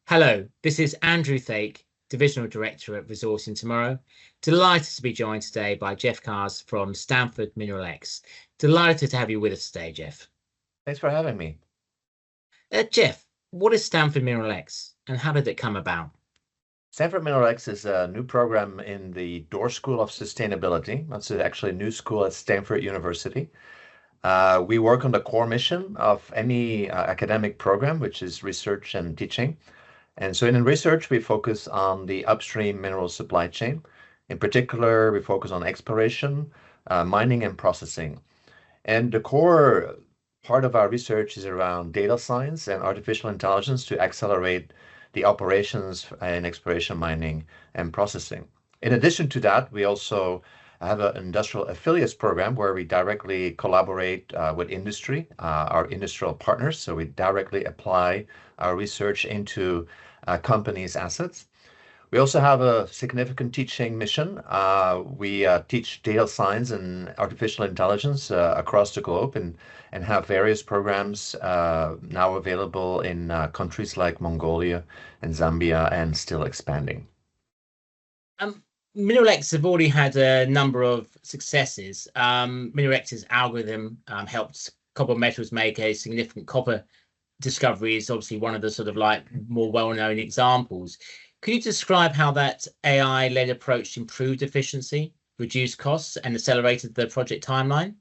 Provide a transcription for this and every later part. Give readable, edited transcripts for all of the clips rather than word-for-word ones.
Hello, this is Andrew Thake, Divisional Director at Resourcing Tomorrow. Delighted to be joined today by Jef Caers from Stanford Mineral X. Delighted to have you with us today, Jef. Thanks for having me. Jef, what is Stanford Mineral X and how did it come about? Stanford Mineral X is a new program in the Doerr School of Sustainability. That's actually a new school at Stanford University. We work on the core mission of any academic program, which is research and teaching. And so in research, we focus on the upstream mineral supply chain. In particular, we focus on exploration, mining, and processing. And the core part of our research is around data science and artificial intelligence to accelerate the operations in exploration, mining, and processing. In addition to that, we also have an industrial affiliates program where we directly collaborate with industry, our industrial partners. So we directly apply our research into companies' assets. We also have a significant teaching mission. We teach data science and artificial intelligence across the globe and have various programs now available in countries like Mongolia and Zambia and still expanding. Mineral X have already had a number of successes. Mineral X's algorithm helped Cobalt Metals make a significant copper discovery. Is obviously one of the sort of like more well-known examples. Could you describe how that AI-led approach improved efficiency, reduced costs, and accelerated the project timeline?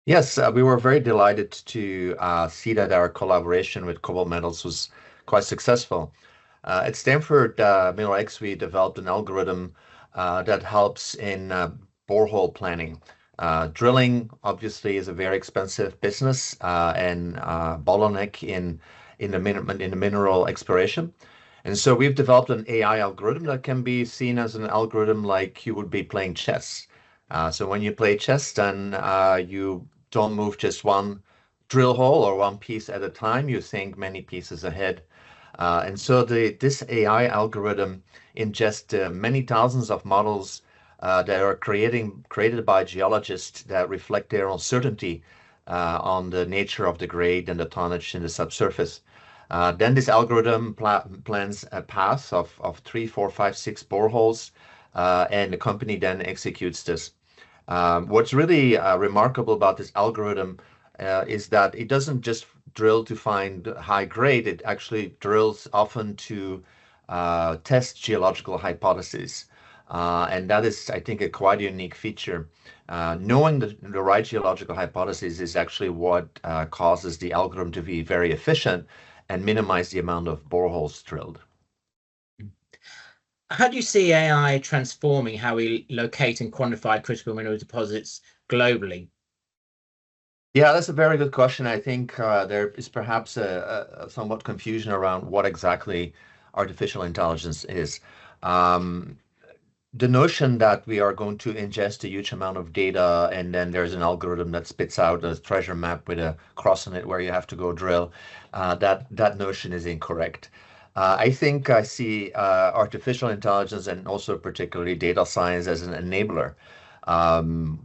Yes, we were very delighted to see that our collaboration with Cobalt Metals was quite successful. At Stanford Mineral X, we developed an algorithm that helps in borehole planning. Drilling obviously is a very expensive business and bottleneck in the mineral exploration. And so we've developed an AI algorithm that can be seen as an algorithm like you would be playing chess. So when you play chess, then you don't move just one drill hole or one piece at a time. You think many pieces ahead. And so this AI algorithm ingests many thousands of models that are created by geologists that reflect their uncertainty on the nature of the grade and the tonnage in the subsurface. Then this algorithm plans a path of 3, 4, 5, 6 boreholes, and the company then executes this. What's really remarkable about this algorithm is that it doesn't just drill to find high grade, it actually drills often to test geological hypotheses. And that is, I think, a quite unique feature. Knowing the right geological hypothesis is actually what causes the algorithm to be very efficient and minimize the amount of boreholes drilled. How do you see AI transforming how we locate and quantify critical mineral deposits globally? Yeah, that's a very good question. I think there is perhaps a somewhat confusion around what exactly artificial intelligence is. The notion that we are going to ingest a huge amount of data and then there's an algorithm that spits out a treasure map with a cross on it where you have to go drill, that notion is incorrect. I think I see artificial intelligence and also particularly data science as an enabler.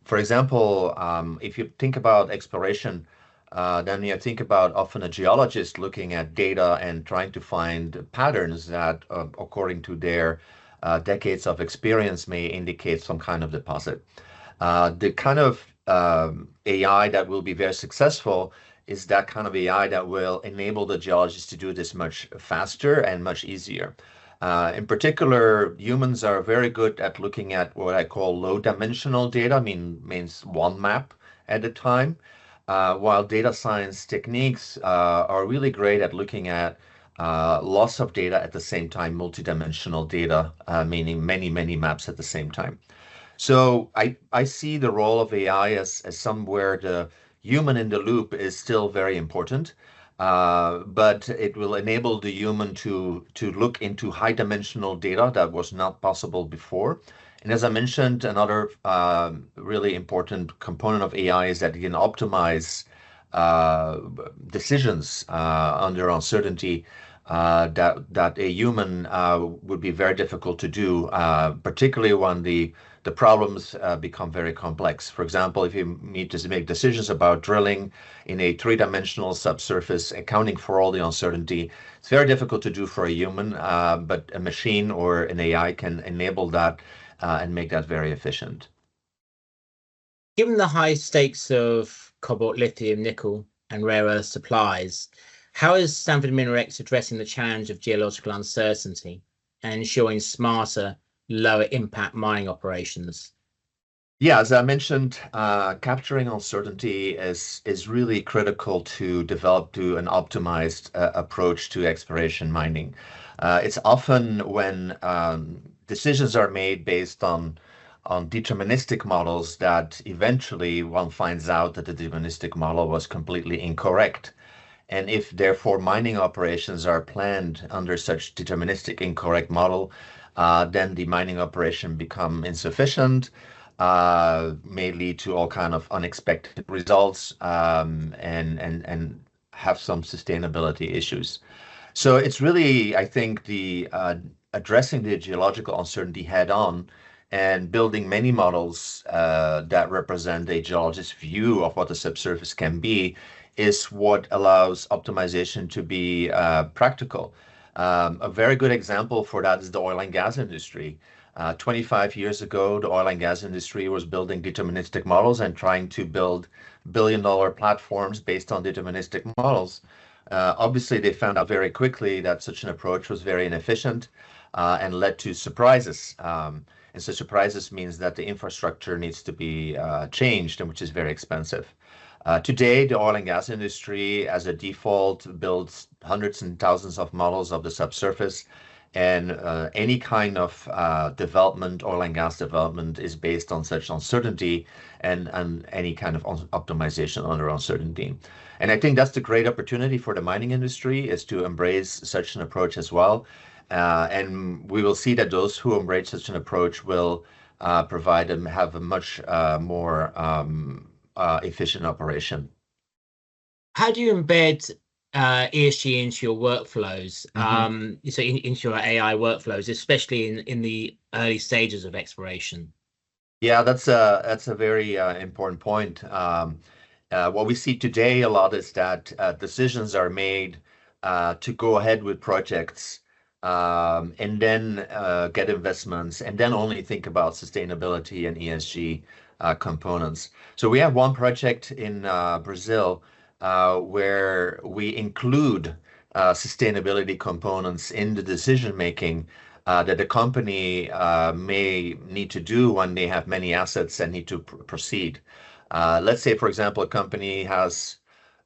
For example, if you think about exploration, then you think about often a geologist looking at data and trying to find patterns that, according to their decades of experience, may indicate some kind of deposit. The kind of AI that will be very successful is that kind of AI that will enable the geologists to do this much faster and much easier. In particular, humans are very good at looking at what I call low-dimensional data, means one map at a time, while data science techniques are really great at looking at lots of data at the same time, multidimensional data, meaning many, many maps at the same time. So I see the role of AI as somewhere the human in the loop is still very important, but it will enable the human to look into high-dimensional data that was not possible before. And as I mentioned, another really important component of AI is that it can optimize decisions under uncertainty that a human would be very difficult to do, particularly when the the problems become very complex. For example, if you need to make decisions about drilling in a three-dimensional subsurface, accounting for all the uncertainty, it's very difficult to do for a human, but a machine or an AI can enable that and make that very efficient. Given the high stakes of cobalt, lithium, nickel, and rare earth supplies, how is Stanford Minerex addressing the challenge of geological uncertainty and ensuring smarter, lower impact mining operations? Yeah, as I mentioned, capturing uncertainty is really critical to develop to an optimized approach to exploration mining. It's often when decisions are made based on deterministic models that eventually one finds out that the deterministic model was completely incorrect. And if therefore mining operations are planned under such deterministic incorrect model, then the mining operation become insufficient, may lead to all kind of unexpected results, and have some sustainability issues. So it's really, I think, the addressing the geological uncertainty head on and building many models that represent a geologist's view of what the subsurface can be is what allows optimization to be practical. A very good example for that is the oil and gas industry. 25 years ago, the oil and gas industry was building deterministic models and trying to build billion-dollar platforms based on deterministic models. Obviously, they found out very quickly that such an approach was very inefficient and led to surprises. And so surprises means that the infrastructure needs to be changed, and which is very expensive. Today, the oil and gas industry, as a default, builds hundreds and thousands of models of the subsurface, and any kind of development, oil and gas development, is based on such uncertainty and any kind of optimization under uncertainty. And I think that's the great opportunity for the mining industry, is to embrace such an approach as well. And we will see that those who embrace such an approach will provide and have a much more efficient operation. How do you embed ESG into your workflows, so into your AI workflows, especially in the early stages of exploration? Yeah, that's a very important point. What we see today a lot is that decisions are made to go ahead with projects, and then get investments, and then only think about sustainability and ESG components. So we have one project in Brazil where we include sustainability components in the decision making that the company may need to do when they have many assets and need to proceed. Let's say, for example, a company has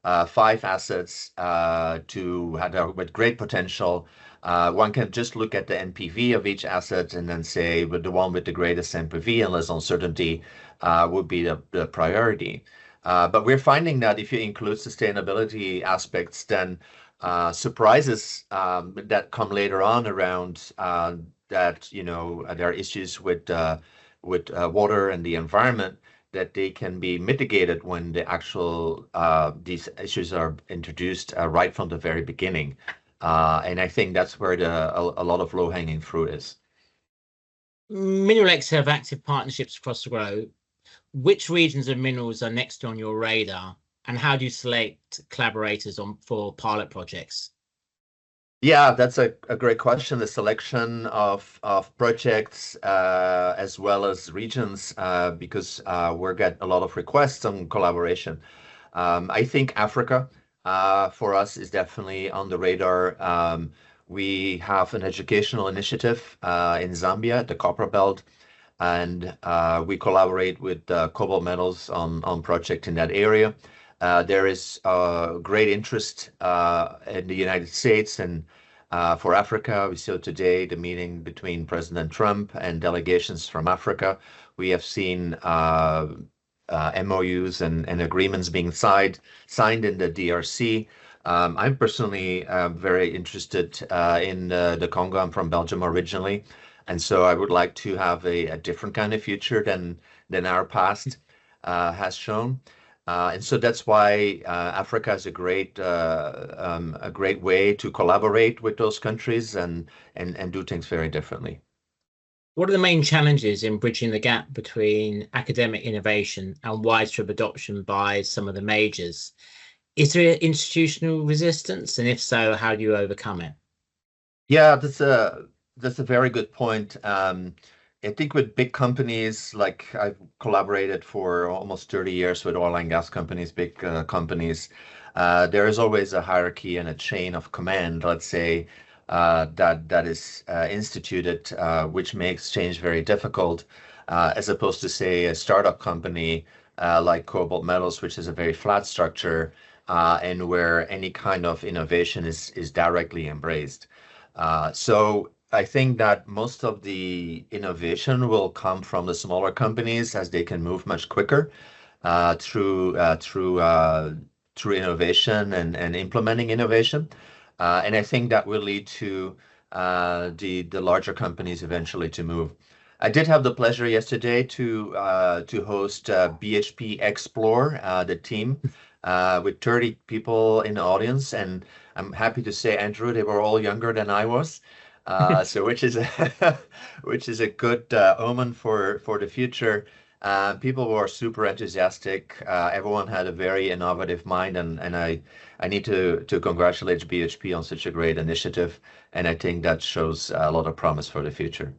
5 assets with great potential. One can just look at the NPV of each asset and then say, with the one with the greatest NPV and less uncertainty would be the priority. But we're finding that if you include sustainability aspects, then surprises that come later on around that, there are issues with water and the environment, that they can be mitigated when the actual these issues are introduced right from the very beginning. And I think that's where a lot of low-hanging fruit is. Minerex have active partnerships across the globe. Which regions of minerals are next on your radar, and how do you select collaborators for pilot projects? Yeah, that's a great question. The selection of projects as well as regions, because we get a lot of requests on collaboration. I think Africa for us is definitely on the radar. We have an educational initiative in Zambia, the Copper Belt, and we collaborate with Cobalt Metals on project in that area. There is great interest in the United States, and for Africa, we saw today the meeting between President Trump and delegations from Africa. We have seen MOUs and agreements being signed in the DRC. I'm personally very interested in the Congo. I'm from Belgium originally, and so I would like to have a different kind of future than our past has shown. And so that's why Africa is a great way to collaborate with those countries and do things very differently. What are the main challenges in bridging the gap between academic innovation and widespread adoption by some of the majors? Is there institutional resistance? And if so, how do you overcome it? Yeah, that's a very good point. I think with big companies, like I've collaborated for almost 30 years with oil and gas companies, big companies, there is always a hierarchy and a chain of command, let's say, that is instituted, which makes change very difficult, as opposed to, say, a startup company like Cobalt Metals, which is a very flat structure, and where any kind of innovation is directly embraced. So I think that most of the innovation will come from the smaller companies as they can move much quicker through innovation and implementing innovation. And I think that will lead to the larger companies eventually to move. I did have the pleasure yesterday to host BHP Explore, the team, with 30 people in the audience, and I'm happy to say, Andrew, they were all younger than I was. So which is which is a good omen for the future. People were super enthusiastic. Everyone had a very innovative mind, and I need to congratulate BHP on such a great initiative, and I think that shows a lot of promise for the future.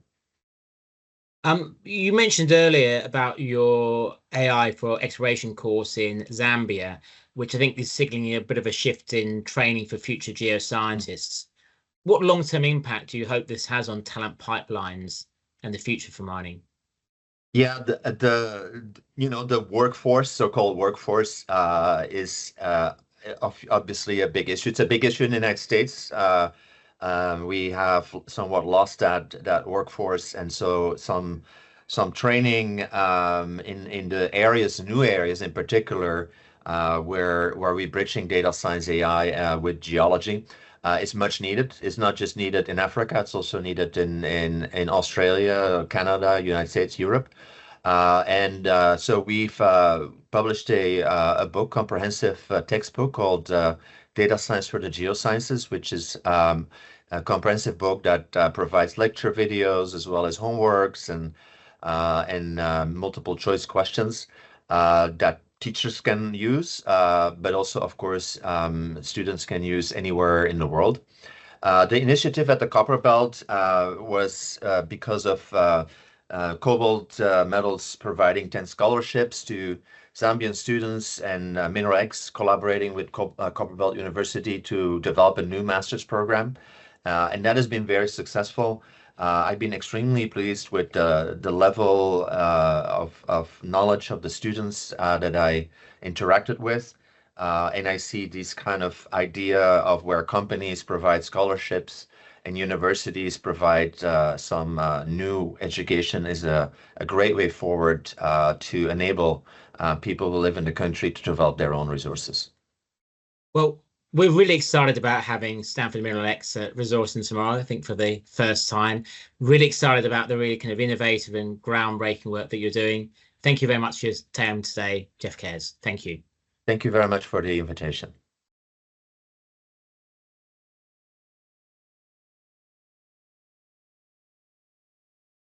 You mentioned earlier about your AI for exploration course in Zambia, which I think is signaling a bit of a shift in training for future geoscientists. What long-term impact do you hope this has on talent pipelines and the future for mining? Yeah, the workforce, so-called workforce, is obviously a big issue. It's a big issue in the United States. We have somewhat lost that workforce, and so some training in the areas, new areas in particular, where we're bridging data science AI with geology. Is much needed. It's not just needed in Africa, it's also needed in Australia, Canada, United States, Europe. So we've published a book, comprehensive textbook called Data Science for the Geosciences, which is a comprehensive book that provides lecture videos as well as homeworks and multiple choice questions that teachers can use, but also, of course, students can use anywhere in the world. The initiative at the Copper Belt was because of Cobalt Metals providing 10 scholarships to Zambian students and MinRex collaborating with Copperbelt University to develop a new master's program. And that has been very successful. I've been extremely pleased with the level of knowledge of the students that I interacted with. And I see this kind of idea of where companies provide scholarships and universities provide some new education is a great way forward to enable people who live in the country to develop their own resources. Well, we're really excited about having Stanford Mineral X at Resourcing tomorrow, I think for the first time. Really excited about the really kind of innovative and groundbreaking work that you're doing. Thank you very much for your time today, Jef Caers. Thank you. Thank you very much for the invitation.